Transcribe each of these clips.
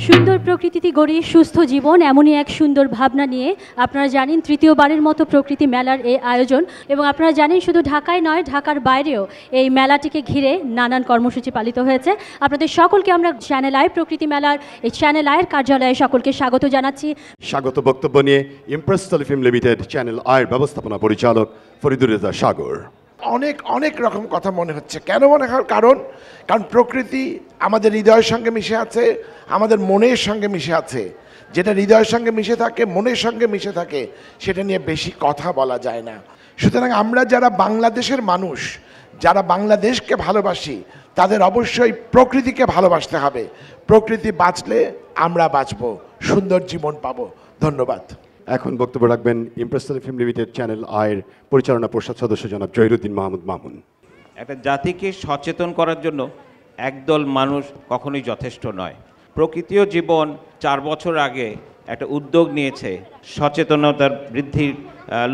সুন্দর প্রকৃতিতে গড়ে সুস্থ জীবন, এমনই এক সুন্দর ভাবনা নিয়ে আপনারা জানেন তৃতীয়বারের মতো প্রকৃতি মেলার এই আয়োজন। এবং আপনারা জানেন শুধু ঢাকায় নয়, ঢাকার বাইরেও এই মেলাটিকে ঘিরে নানান কর্মসূচি পালিত হয়েছে। আপনাদের সকলকে আমরা চ্যানেল আই প্রকৃতি মেলার এই চ্যানেল আয়ের কার্যালয়ে সকলকে স্বাগত জানাচ্ছি। স্বাগত বক্তব্য নিয়ে ইমপ্রেস টেলিফিল্ম লিমিটেড চ্যানেল আয়ের ব্যবস্থাপনা পরিচালক ফরিদুর রেজা সাগর। অনেক রকম কথা মনে হচ্ছে। কেন মনে হয়? কারণ প্রকৃতি আমাদের হৃদয়ের সঙ্গে মিশে আছে, আমাদের মনের সঙ্গে মিশে আছে। যেটা হৃদয়ের সঙ্গে মিশে থাকে, মনের সঙ্গে মিশে থাকে, সেটা নিয়ে বেশি কথা বলা যায় না। সুতরাং আমরা যারা বাংলাদেশের মানুষ, যারা বাংলাদেশকে ভালোবাসি, তাদের অবশ্যই প্রকৃতিকে ভালোবাসতে হবে। প্রকৃতি বাঁচলে আমরা বাঁচব, সুন্দর জীবন পাবো। ধন্যবাদ। এখন বক্তব্য রাখবেন ইমপ্রেস টেলিফিল্ম লিমিটেড চ্যানেল আয়ের পরিচালনা পরিষদ সদস্য জনাব জহিরুদ্দিন মাহমুদ মামুন। একটা জাতিকে সচেতন করার জন্য একদল মানুষ কখনোই যথেষ্ট নয়। প্রকৃতিও জীবন 4 বছর আগে একটা উদ্যোগ নিয়েছে, সচেতনতার বৃদ্ধির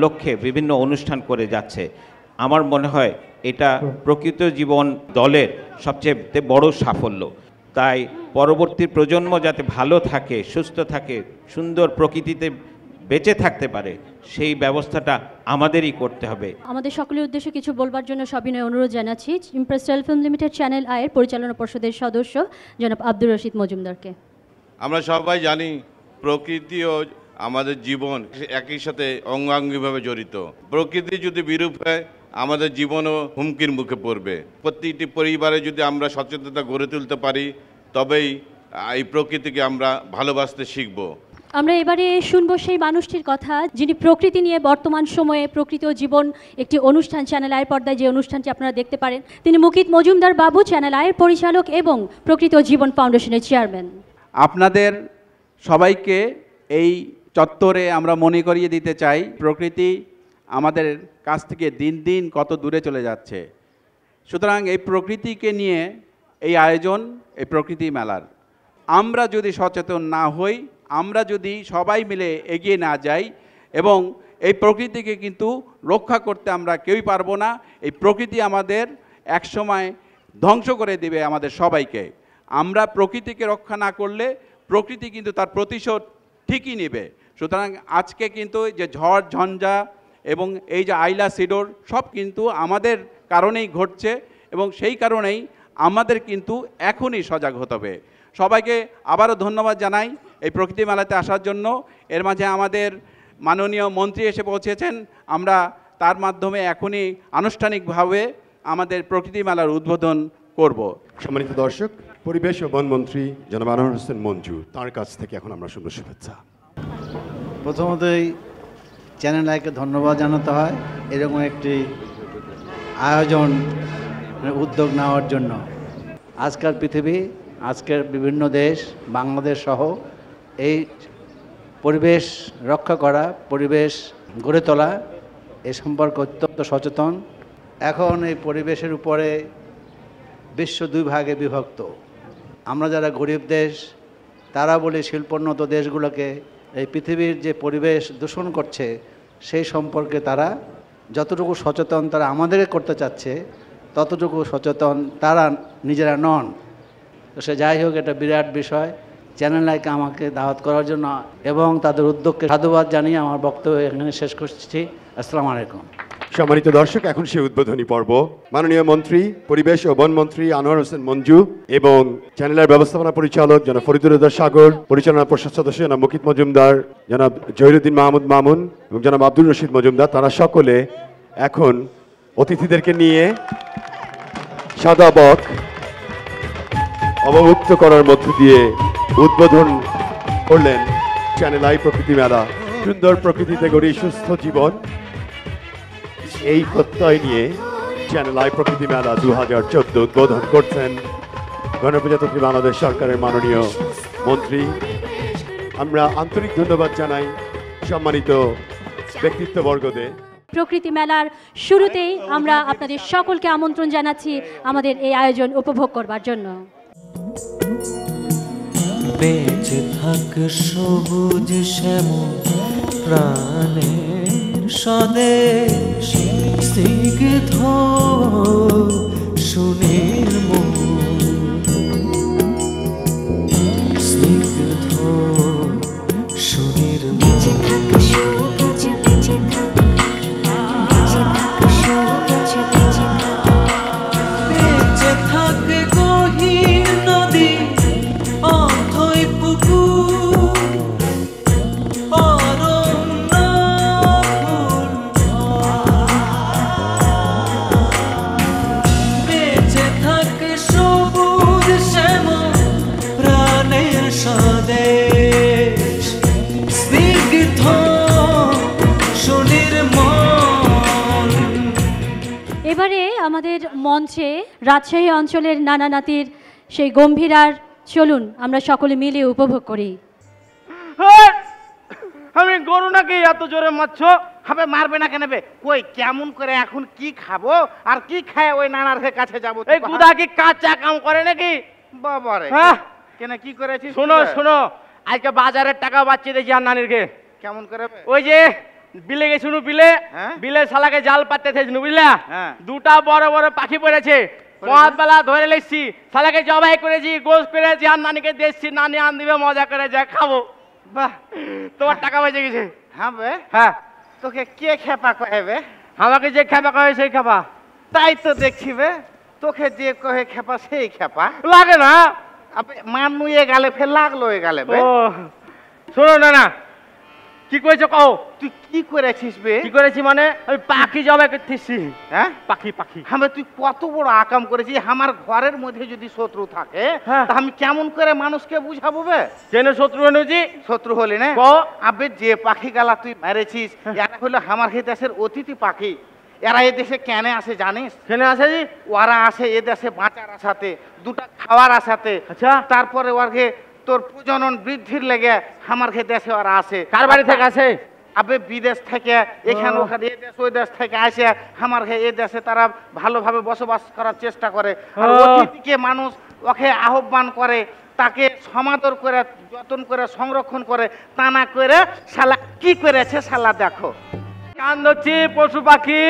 লক্ষ্যে বিভিন্ন অনুষ্ঠান করে যাচ্ছে। আমার মনে হয় এটা প্রকৃত জীবন দলের সবচেয়ে বড় সাফল্য। তাই পরবর্তী প্রজন্ম যাতে ভালো থাকে, সুস্থ থাকে, সুন্দর প্রকৃতিতে বেঁচে থাকতে পারে, সেই ব্যবস্থাটা আমাদেরই করতে হবে। আমাদের সকলের উদ্দেশ্যে কিছু বলবার জন্য সবিনয় অনুরোধ জানাচ্ছি ইমপ্রেস টেলিফিল্ম লিমিটেড চ্যানেল আয়ের পরিচালনা পর্ষদের সদস্য জনাব আব্দুর রশিদ মজুমদারকে। আমরা সবাই জানি প্রকৃতি ও আমাদের জীবন একই সাথে অঙ্গাঙ্গিভাবে জড়িত। প্রকৃতি যদি বিরূপ হয়, আমাদের জীবনও হুমকির মুখে পড়বে। প্রতিটি পরিবারে যদি আমরা সচেতনতা গড়ে তুলতে পারি, তবেই এই প্রকৃতিকে আমরা ভালোবাসতে শিখব। আমরা এবারে শুনবো সেই মানুষটির কথা যিনি প্রকৃতি নিয়ে বর্তমান সময়ে প্রকৃতি ও জীবন একটি অনুষ্ঠান চ্যানেল আয়ের পর্দায় যে অনুষ্ঠানটি আপনারা দেখতে পারেন, তিনি মুকিত মজুমদার বাবু, চ্যানেল আয়ের পরিচালক এবং প্রকৃতি ও জীবন ফাউন্ডেশনের চেয়ারম্যান। আপনাদের সবাইকে এই চত্বরে আমরা মনে করিয়ে দিতে চাই, প্রকৃতি আমাদের কাছ থেকে দিন দিন কত দূরে চলে যাচ্ছে। সুতরাং এই প্রকৃতিকে নিয়ে এই আয়োজন, এই প্রকৃতি মেলার, আমরা যদি সচেতন না হই, আমরা যদি সবাই মিলে এগিয়ে না যাই, এবং এই প্রকৃতিকে কিন্তু রক্ষা করতে আমরা কেউই পারবো না। এই প্রকৃতি আমাদের একসময় ধ্বংস করে দেবে আমাদের সবাইকে। আমরা প্রকৃতিকে রক্ষা না করলে প্রকৃতি কিন্তু তার প্রতিশোধ ঠিকই নেবে। সুতরাং আজকে কিন্তু যে ঝড় ঝঞ্ঝা এবং এই যে আইলা সিডোর সব কিন্তু আমাদের কারণেই ঘটছে, এবং সেই কারণেই আমাদের কিন্তু এখনই সজাগ হতে হবে। সবাইকে আবারও ধন্যবাদ জানাই এই প্রকৃতি মেলাতে আসার জন্য। এর মাঝে আমাদের মাননীয় মন্ত্রী এসে পৌঁছেছেন, আমরা তার মাধ্যমে এখনই আনুষ্ঠানিকভাবে আমাদের প্রকৃতি মেলার উদ্বোধন করব। সম্মানিত দর্শক, পরিবেশ ও বনমন্ত্রী জনাব আনোয়ার হোসেন মঞ্জু, তার কাছ থেকে এখন আমরা শুনবো শুভেচ্ছা। প্রথমতই চ্যানেল আইকে ধন্যবাদ জানাতে হয় এরকম একটি আয়োজন উদ্যোগ নেওয়ার জন্য। আজকাল পৃথিবী, আজকের বিভিন্ন দেশ, বাংলাদেশ সহ এই পরিবেশ রক্ষা করা, পরিবেশ গড়ে তোলা এ সম্পর্কে অত্যন্ত সচেতন। এখন এই পরিবেশের উপরে বিশ্ব 2 ভাগে বিভক্ত। আমরা যারা গরিব দেশ, তারা বলি শিল্পোন্নত দেশগুলোকে এই পৃথিবীর যে পরিবেশ দূষণ করছে সেই সম্পর্কে তারা যতটুকু সচেতন তারা আমাদেরকে করতে চাচ্ছে, ততটুকু সচেতন তারা নিজেরা নন। তো সে যাই হোক, এটা বিরাট বিষয়। চ্যানেল আইকে আমাকে দাওয়াত করার জন্য এবং তাদের উদ্যোগকে সাধুবাদ জানিয়ে আমার বক্তব্য এখানে শেষ করছি। আসসালামু আলাইকুম। সম্মানিত দর্শক, এখন সেই উদ্বোধনী পর্ব। মাননীয় মন্ত্রী, পরিবেশ ও বনমন্ত্রী আনোয়ার হোসেন মঞ্জু এবং চ্যানেলের ব্যবস্থাপনা পরিচালক জনাব ফরিদুর রেজা সাগর, পরিচালনা পরিষদ সদস্য জনাব মুকিত মজুমদার, জনাব জহিরুদ্দিন মাহমুদ মামুন এবং জনাব আব্দুর রশিদ মজুমদার, তারা সকলে এখন অতিথিদেরকে নিয়ে সাদা বক অবমুক্ত করার মধ্য দিয়ে উদ্বোধন করলেন চ্যানেল আই প্রকৃতি মেলা। সুন্দর প্রকৃতিতে গড়ে সুস্থ জীবন, এই প্রত্যয় নিয়ে চ্যানেল আই প্রকৃতি মেলা 2014 উদ্বোধন করছেন গণপ্রজাতন্ত্রী বাংলাদেশ সরকারের মাননীয় মন্ত্রী। আমরা আন্তরিক ধন্যবাদ জানাই সম্মানিত ব্যক্তিত্ববর্গদের। প্রকৃতি মেলার শুরুতেই আমরা আপনাদের সকলকে আমন্ত্রণ জানাচ্ছি আমাদের এই আয়োজন উপভোগ করবার জন্য। বেঁচে থাক সবুজ শ্যামল প্রাণের স্বদেশ, স্নিগ্ধ সুনির্মল স্নিগ্ধ এবারে আমাদের মঞ্চে রাজশাহী অঞ্চলের নানা নাতির সেই গম্ভীরার চলুন আমরা সকলে মিলে উপভোগ করি। আমি গরু নাকি এত জোরে মারছো? হবে মারবে না কেন? কই কেমন করে এখন কি খাবো আর কি খায় ওই নানার কাছে যাবো? এই গুদা কি কাঁচা কাম করে নাকি? বাবারে কেন কি করেছিস? শোনো শোনো, আজকে বাজারের টাকা বাচ্চি দিয়েছি আর নানিরকে। কেমন করে? ওই যে বিলে গেছিল, বিলে বিলে শালাকে জাল পাততে থেছিল বুঝলা, দুটা বড় বড় পাখি পড়েছে, পাঁচ বেলা ধরে লেছি, শালাকে জবাই করেছি, গোশ করেছি আর নানিকে দিয়েছি, নানি আন দিবে মজা করে যা খাবো। বাহ, তোমার টাকা বেঁচে গেছে। হ্যাঁ বে, হ্যাঁ। তোকে কে খেপা কহে? আমাকে যে খেপা কহে সেই খেপা। তাই তো দেখছি বে, তোকে যে কহে খেপা সেই খেপা লাগে না। মান নুয়ে গেলে ফের লাগলো হয়ে গেলে। শোনো না না, কি করেছো কও? তুই কি করেছিস বে? কি করেছি মানে আমি পাখি জবাই করতেছি। হ্যাঁ পাখি পাখি। আমি তুই কত বড় আকাম করেছিস? আমার ঘরের মধ্যে যদি শত্রু থাকে তা আমি কেমন করে মানুষকে বুঝাবো বে? কেন শত্রু হনুজি? শত্রু হলি না আবে, যে পাখি গালা তুই মেরেছিস এরা হলো আমার এই দেশের অতিথি পাখি। এরা এ দেশে কেন আসে জানিস? কেন আসে? ওরা আসে এ দেশে বাঁচার আশাতে, দুটা খাওয়ার আশাতে। আচ্ছা, তারপরে ওরকে তোর প্রজনন বৃদ্ধির লেগে আমার দেশে ওরা আসে। কার বাড়ি থেকে আসে? আবে বিদেশ থেকে, এখানে ওখানে এ দেশ ওই দেশ থেকে আসে আমার এ দেশে তারা ভালোভাবে বসবাস করার চেষ্টা করে। আর অতিথিকে মানুষ ওকে আহ্বান করে, তাকে সমাদর করে, যত্ন করে, সংরক্ষণ করে। তা না করে শালা কি করেছে শালা দেখো। কান্দছি পশু পাখি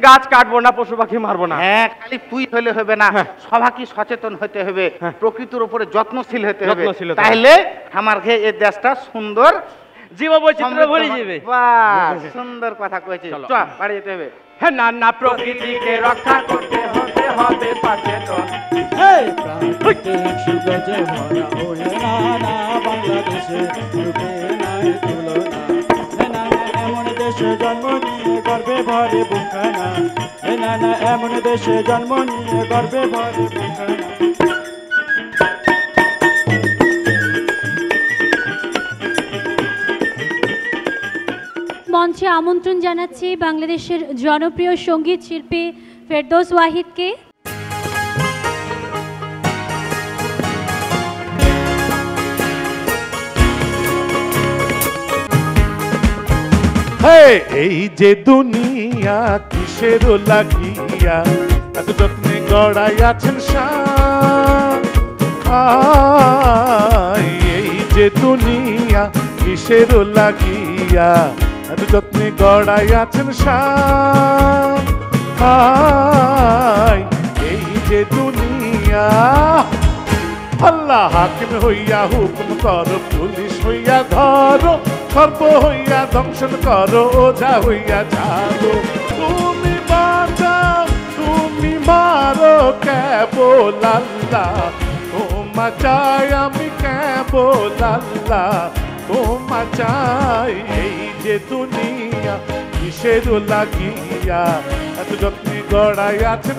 গাছ কাটবো না, পশু পাখি মারবো না। হ্যাঁ, খালি তুই হলে হবে না, সবাইকে সচেতন হতে হবে, প্রকৃতির উপরে যত্নশীল হতে হবে, তাহলে আমার এই দেশটা সুন্দর জীব বৈচিত্র্য ভরে যাবে। বাহ, সুন্দর কথা কয়েছে। চল বাড়ি যেতে হবে। হ্যাঁ না না, প্রকৃতিকে রক্ষা করতে হবে, হবে সচেতন। দেশে জন্ম নিয়ে গর্বে ভরে বুখানা, এ নানা এমন দেশে জন্ম নিয়ে গর্বে ভরে বুখানা। মঞ্চে আমন্ত্রণ জানাচ্ছি বাংলাদেশের জনপ্রিয় সঙ্গীত শিল্পী ফেরদৌস ওয়াহিদকে। এই যে দুনিয়া কিসের লাগিয়া এত যত্নে গড়াই আছেন এই যে দুনিয়া কিসের লাগিয়া এত যত্নে গড়াই আছেন এই যে দুনিয়া। আল্লাহ হাকিম হইয়া হুকুম করো, পুলিশ হইয়া ধরো, সর্ব হইয়া দংশন করো, ওঝা হইয়া ছাড়ো। তুমি বাঁচাও, তুমি মারো, কেবল আল্লাহ তোমা চাই, আমি কেবল আল্লাহ তোমা চাই। এই যে দুনিয়া কিসের লাগিয়া এত যত্নে গড়াই আছেন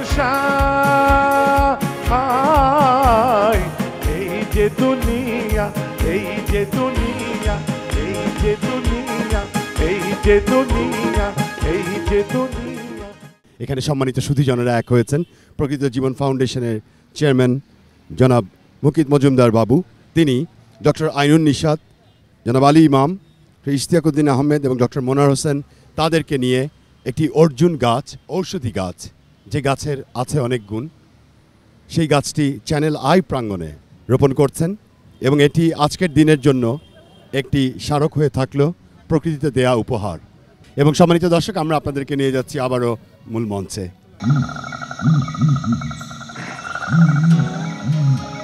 এই যে দুনিয়া, এই যে দুনিয়া, এই যে দুনিয়া, এই যে দুনিয়া, এই যে দুনিয়া। এখানে সম্মানিত সুধীজনেরা এক হয়েছেন প্রকৃত জীবন ফাউন্ডেশনের চেয়ারম্যান জনাব মুকিত মজুমদার বাবু, তিনি ডক্টর আইনুন নিশাত, জনাব আলী ইমাম, ইশতিয়াকুদ্দিন আহমেদ এবং ডক্টর মোনার হোসেন, তাদেরকে নিয়ে একটি অর্জুন গাছ, ঔষধি গাছ, যে গাছের আছে অনেক গুণ, সেই গাছটি চ্যানেল আই প্রাঙ্গণে রোপণ করছেন এবং এটি আজকের দিনের জন্য একটি স্মারক হয়ে থাকলো, প্রকৃতিতে দেয়া উপহার। এবং সম্মানিত দর্শক, আমরা আপনাদেরকে নিয়ে যাচ্ছি আবারও মূল মঞ্চে।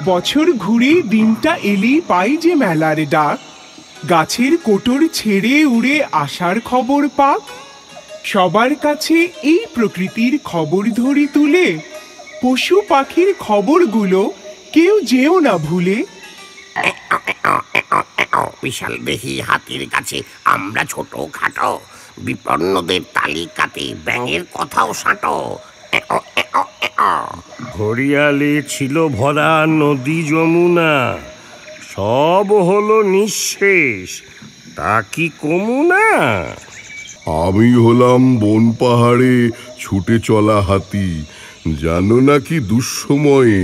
বছর ঘুরে দিনটা এলি পাই যে মেলার ডাক, গাছের কোটর ছেড়ে উড়ে আসার খবর পাক। সবার কাছে এই প্রকৃতির খবর ধরি তুলে, পশু পাখির খবরগুলো কেউ যেও না ভুলে। বিশাল দেহি হাতির কাছে আমরা ছোট খাটো, বিপন্নদের তালিকাতে ব্যাঙের কথাও সাঁটো। হরিয়ালে ছিল ভরা নদী যমুনা, সব হলো নিঃশেষ, তা কি কমু না? আমি হলাম বন পাহাড়ে ছুটে চলা হাতি, জানো নাকি দুঃসময়ে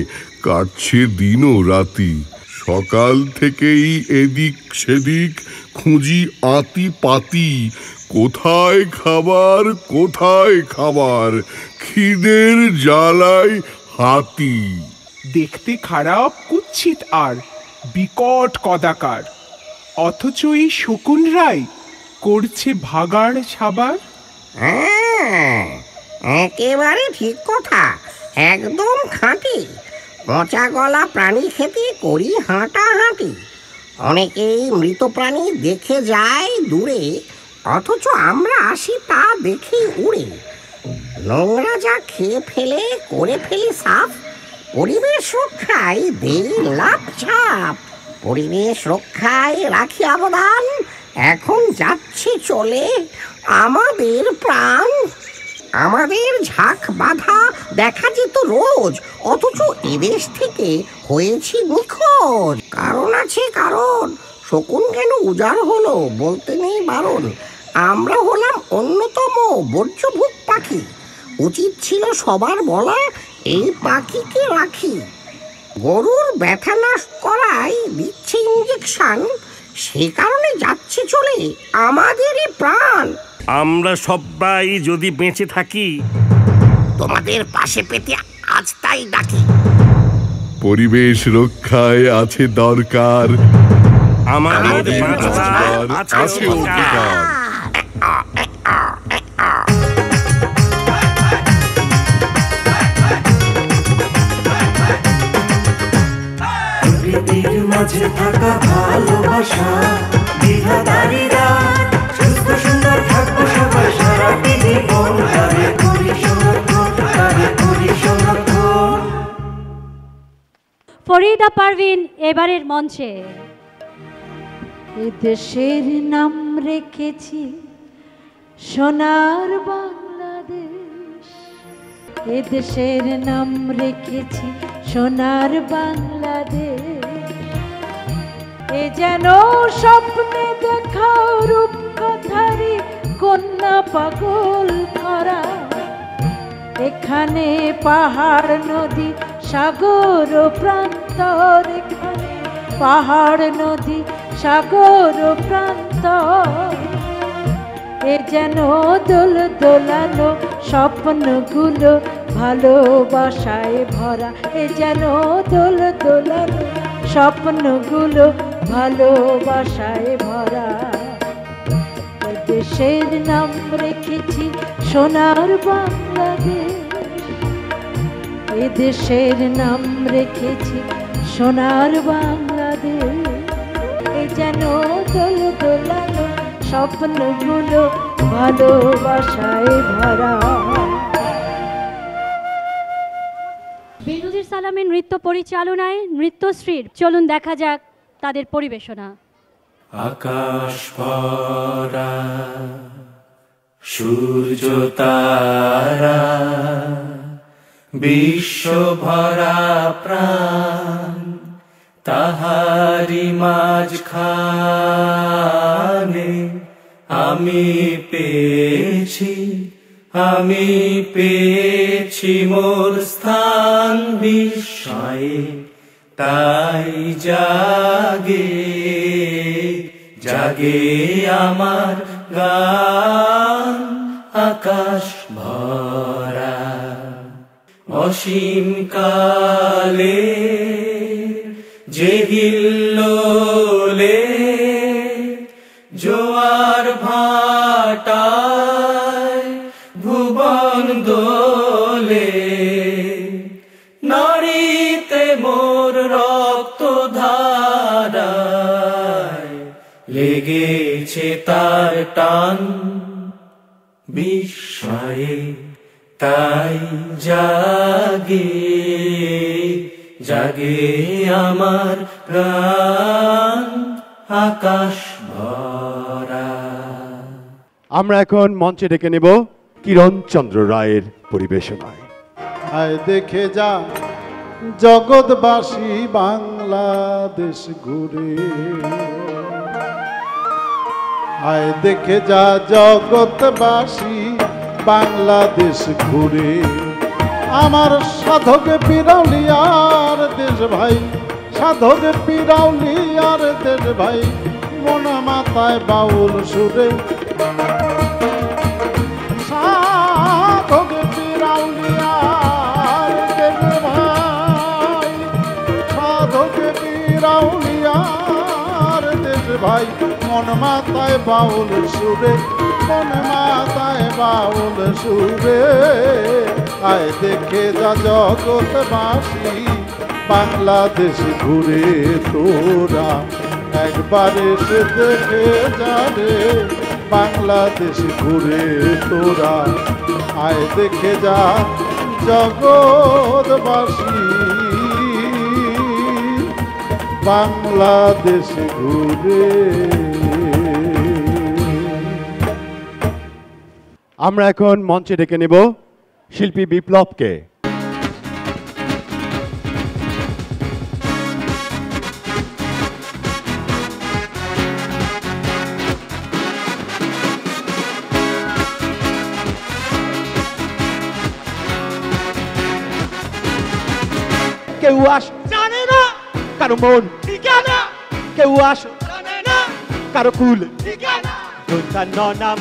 কাটছে দিন ও রাতি। সকাল থেকেই এদিক সেদিক খুঁজি আতি পাতি, কোথায় খাবার কোথায় খাবার, খিদের জ্বালায় হাতি। দেখতে খারাপ কুৎসিত আর বিকট কদাকার, অথচ এই শকুন রায় করছে ভাগাড় ছাবার। হ্যাঁ, একেবারে ঠিক কথা, একদম খাঁটি। পচা গলা প্রাণী খেতে করি হাঁটাহাঁটি। অনেকেই মৃত প্রাণী দেখে যায় দূরে, অথচ আমরা আসি তা দেখে উড়ে। নোংরা যা খেয়ে ফেলে করে ফেলি সাফ, পরিবেশ রক্ষায় দেই লাভ ছাপ। পরিবেশ রক্ষায় রাখি অবদান, এখন যাচ্ছে চলে আমাদের প্রাণ। আমাদের ঝাঁক বাঁধা দেখা যেত রোজ, অথচ এদেশ থেকে হয়েছি নিখোঁজ। কারণ আছে কারণ, শকুন কেন উজাড় হলো বলতে নেই বারণ। আমরা হলাম অন্যতম বর্জ্যভূত পাখি, উচিত ছিল সবার বলা এই পাখিকে রাখি। গরুর ব্যথা নাশ করায় দিচ্ছে ইঞ্জেকশন, সে কারণে যাচ্ছে চলে আমাদেরই প্রাণ। আমরা সবাই যদি বেঁচে থাকি, তোমাদের পাশে পেতে আজ তাই ডাকি। পরিবেশ রক্ষায় আছে দরকার, আমাদের বাঁচার আছে অধিকার। প্রকৃতির মাঝে থাকা ভালোবাসা, দ্বিধাধারীরা সুস্থ সুন্দর থাকবো সবাই সারাটি জীবন। তারে করি সংরক্ষণ, তারে করি সংরক্ষণ। ফরিদা পারভিন এবারের মঞ্চে। এ দেশের নাম রেখেছি সোনার বাংলাদেশ, এ দেশের নাম রেখেছি সোনার বাংলাদেশ। এ যেন স্বপ্নে দেখা রূপকথারি কন্যা পাগল করা। এখানে পাহাড় নদী সাগর প্রান্তর, এখানে পাহাড় নদী সাগর প্রান্তর। এ যেন দোল দোলানো স্বপ্নগুলো ভালোবাসায় ভরা, এ যেন দোল দোলানো স্বপ্নগুলো ভালোবাসায় ভরা। এ দেশের নাম রেখেছি সোনার বাংলাদেশ, এ দেশের নাম রেখেছি সোনার বাংলাদেশ। এ যেন দোল দোলানো স্বপ্নগুলো ভালোবাসায় ভরা। বেনজির সালামের নৃত্য পরিচালনায় নৃত্যশ্রীর চলুন দেখা যাক তাদের পরিবেশনা। আকাশ ভরা সূর্য তারা, বিশ্ব ভরা প্রাণ, তাহারি মাঝখানে আমি পেয়েছি মোর স্থান বিস্ময়ে। তাই জাগে জাগে আমার গান, আকাশ ভরা অসীম কালে যে হিল্লোলে, জোয়ার ভাটায় ভুবন দোলে। নারীতে মোর রক্ত ধারায় লেগেছে তার টান বিস্ময়ে। তাই জাগে জাগে আমার গান, আকাশ ভরা। আমরা এখন মঞ্চে ডেকে নেব কিরণ চন্দ্র রায়ের পরিবেশনায়। আয় দেখে যা জগৎবাসী বাংলাদেশ ঘুরে, আয় দেখে যা জগৎবাসী বাংলাদেশ ঘুরে। আমার সাধক পিরাউলিয়ার দেশ ভাই, সাধক পিরাউলিয়ার দেশ ভাই, মন মাথায় বাউল সুরে। সাধক পিরাউলিয়ার দেশ ভাই, সাধক পিরাউলিয়ার দেশ ভাই, মন মাথায় বাউল সুরে, মন মাথায় বাউল সুরে। আয় দেখে যা জগৎবাসী বাংলাদেশ ঘুরে তোরা, একবার এসে দেখে যাবে বাংলাদেশ ঘুরে তোরা। আয় দেখে যা জগৎবাসী বাংলাদেশ ঘুরে। আমরা এখন মঞ্চে ডেকে নেব শিল্পী বিপ্লবকে। কেউ আস জানে না কারো মন ঠিকানা, কেউ আস জানে না কারো কুল ঠিকানা। নাম নাম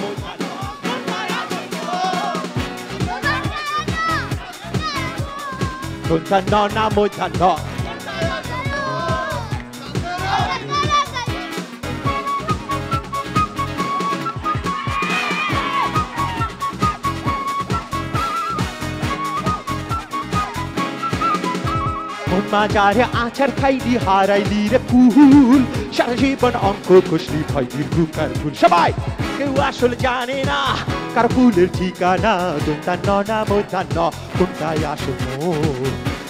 মাজারে আচার খাইলি হারাইলি রে কুল, সারা জীবন অঙ্ক কষলি ভয় দীর্ঘকার ভুল। সবাই কেউ আসলে জানে না কারো কুলের ঠিকানা। নাম কোনটাই আসল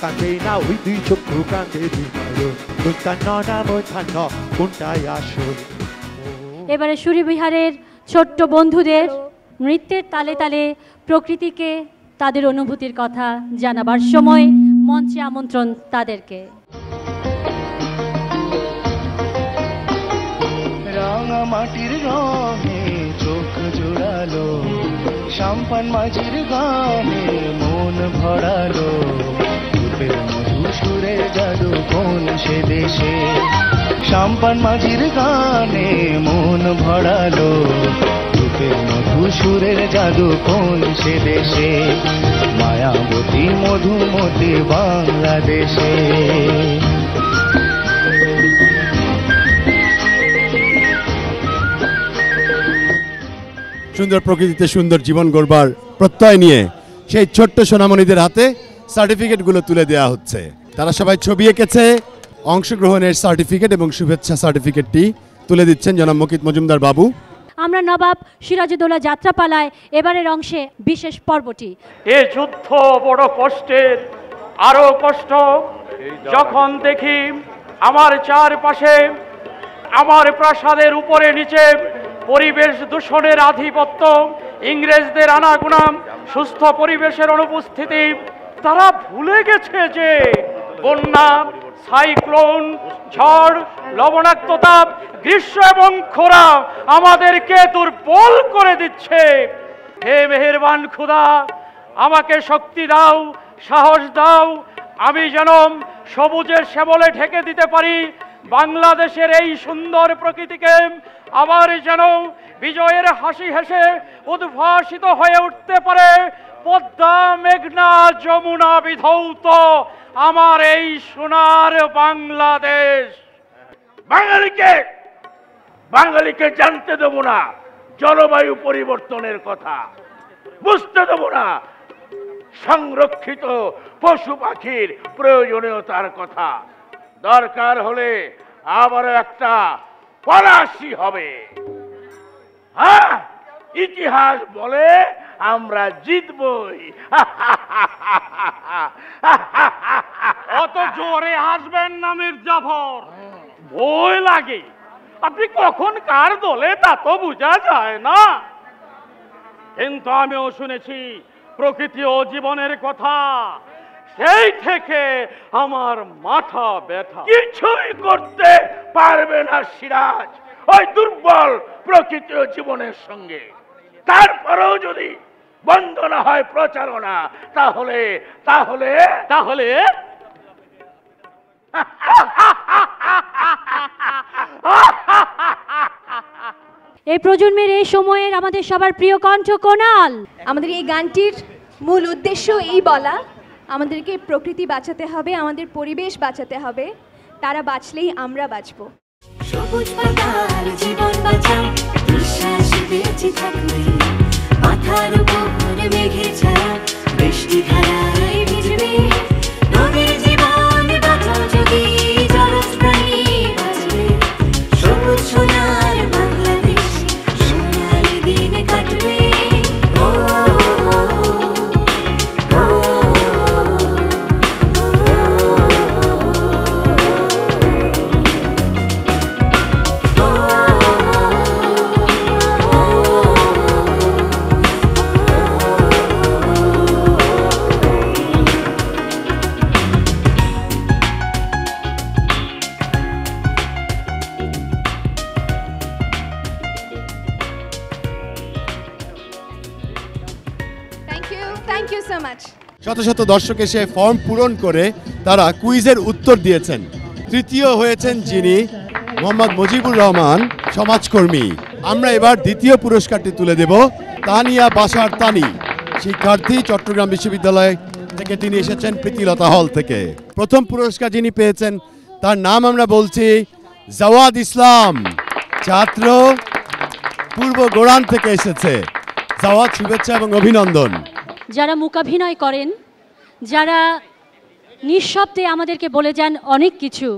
কান্দে না ওই দুই চক্ষু কান্দে নাম কোনটাই আসল। এবারে সুরিবিহারের ছোট্ট বন্ধুদের নৃত্যের তালে তালে প্রকৃতিকে তাদের অনুভূতির কথা জানাবার সময় মঞ্চে আমন্ত্রণ তাদেরকে। রাঙা মাটির রঙে চোখ জোড়ালো, সাম্পান মাঝির গানে মন ভরালো, রূপের মধু সুরে জাদু কোন সে দেশে। সাম্পান মাঝির গানে মন ভরালো, রূপের মধু সুরের জাদু কোন সে দেশে। মায়াবতী মধুমতি বাংলাদেশে। সুন্দর প্রকৃতিতে সুন্দর জীবন গড়বার প্রত্যয় নিয়ে সেই ছোট্ট সোনামণিদের হাতে সার্টিফিকেটগুলো তুলে দেওয়া হচ্ছে। তারা সবাই ছবি এঁকেছে, অংশগ্রহণের সার্টিফিকেট এবং শুভেচ্ছা সার্টিফিকেটটি তুলে দিচ্ছেন জনাব মুকিত মজুমদার বাবু। আমরা নবাব সিরাজউদ্দৌলা যাত্রাপালায় এবারের অংশে বিশেষ পর্বটি। এ যুদ্ধ বড় কষ্টের, আরো কষ্ট যখন দেখি আমার চারপাশে, আমার প্রাসাদের উপরে নিচে পরিবেশ দূষণের আধিপত্য, ইংরেজদের আনাগোনা, সুস্থ পরিবেশের অনুপস্থিতি। তারা ভুলে গেছে যে বন্যা, সাইক্লোন, ঝড়, লবণাক্ততা, গ্রীষ্ম এবং খরা আমাদেরকে দুর্বল করে দিচ্ছে। হে মেহেরবান খুদা, আমাকে শক্তি দাও, সাহস দাও, আমি যেন সবুজের শ্যামলে ঢেকে দিতে পারি বাংলাদেশের এই সুন্দর প্রকৃতিকে। আবার যেন বিজয়ের হাসি হেসে উদ্ভাসিত হয়ে উঠতে পারে পদ্মা, মেঘনা, যমুনা বিধৌত আমার এই সোনার বাংলাদেশ। বাঙালিকে জানতে দেব না জলবায়ু পরিবর্তনের কথা, বুঝতে দেব না সংরক্ষিত পশু পাখির প্রয়োজনীয়তার কথা। দরকার হলে আবারও একটা ফরাসি হবে। হ্যাঁ, ইতিহাস বলে আমরা জিতবই। অত জোরে হাসবেন না মির্জাফর, ভয় লাগে। আপনি কখন কার দলে তা তো বোঝা যায় না। কিন্তু আমিও শুনেছি প্রকৃতি ও জীবনের কথা, সেই থেকে আমার মাথা ব্যথা। কিছুই করতে পারবে না সিরাজ, ওই দুর্বল প্রকৃতি ও জীবনের সঙ্গে। তারপরেও যদি বন্ধ না হয় প্রচারণা, তাহলে তাহলে তাহলে এই প্রজন্মের এই সময়ের আমাদের সবার প্রিয় কণ্ঠ কোনাল। আমাদের এই গানটির মূল উদ্দেশ্য এই বলা, আমাদেরকে প্রকৃতি বাঁচাতে হবে, আমাদের পরিবেশ বাঁচাতে হবে, তারা বাঁচলেই আমরা বাঁচব। সবুজ পাতার জীবন বাঁচাও, নিঃশ্বাসে বেঁচে থাকবে, মাথার উপর মেঘের ছায়া, বৃষ্টি ধারায় ভিজবে, নদীর জীবন বাঁচাও যদি জলজ প্রাণী বাঁচবে, সবুজ সোনার বাংলাদেশ সোনালি দিনে কাটবে। Thank you so much. শত শত দর্শক এসে ফর্ম পূরণ করে তারা কুইজের উত্তর দিয়েছেন। তৃতীয় হয়েছেন যিনি মোহাম্মদ মুজিবুর রহমান, সমাজকর্মী। আমরা এবার দ্বিতীয় পুরস্কারটি তুলে দেব তানিয়া বাসার তানি, শিক্ষার্থী, চট্টগ্রাম বিশ্ববিদ্যালয় থেকে তিনি এসেছেন প্রীতিলতা হল থেকে। প্রথম পুরস্কার যিনি পেয়েছেন তার নাম আমরা বলছি জাওয়াদ ইসলাম, ছাত্র, পূর্ব গোরান থেকে এসেছে। জাওয়াদ, শুভেচ্ছা এবং অভিনন্দন। যারা মূকাভিনয় করেন, যারা নিঃশব্দে আমাদেরকে বলে যান অনেক কিছু,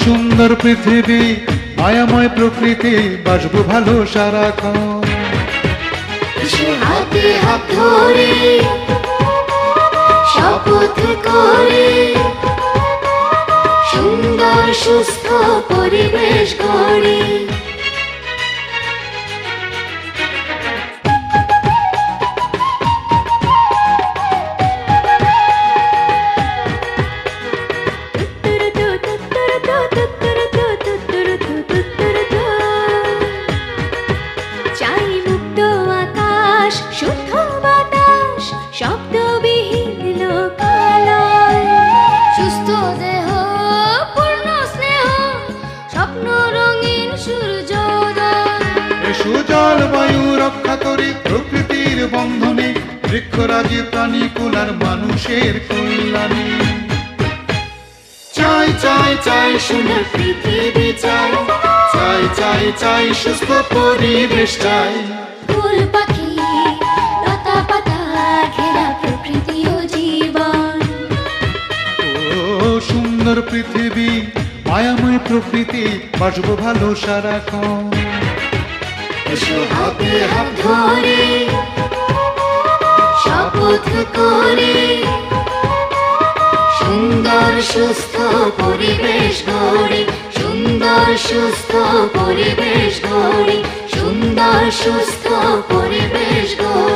সুন্দর পৃথিবী মায়াময় প্রকৃতি বাসবো ভালো সারাক্ষণ হাতে হাত ধরে শপথ করে সুন্দর সুস্থ পরিবেশ গড়ে চাই মুক্ত আকাশ শুদ্ধ বাতাস শব্দবিহীন লোকালয় সুস্থ দেহ পূর্ণ স্নেহ স্বপ্ন রঙিন সূর্যোদয় এসো জলবায়ু রক্ষা করি প্রকৃতির বন্ধনে বৃক্ষরাজি প্রাণী কুলার মানুষের কল্যাণে চাই চাই চাই সুন্দর পৃথিবী চাই চাই চাই চাই সুস্থ পরিবেশ চাই ফুল পাখি লতা পাতা ঘেরা প্রকৃতি ও জীবন ও সুন্দর পৃথিবী মায়াময় প্রকৃতি বাসবো ভালো সারাক্ষণ এসো হাতে হাত ধরে শপথ করে সুন্দর সুস্থ পরিবেশ গড়ে সুন্দর সুস্থ পরিবেশ গড়ে সুন্দর সুস্থ পরিবেশ গড়ে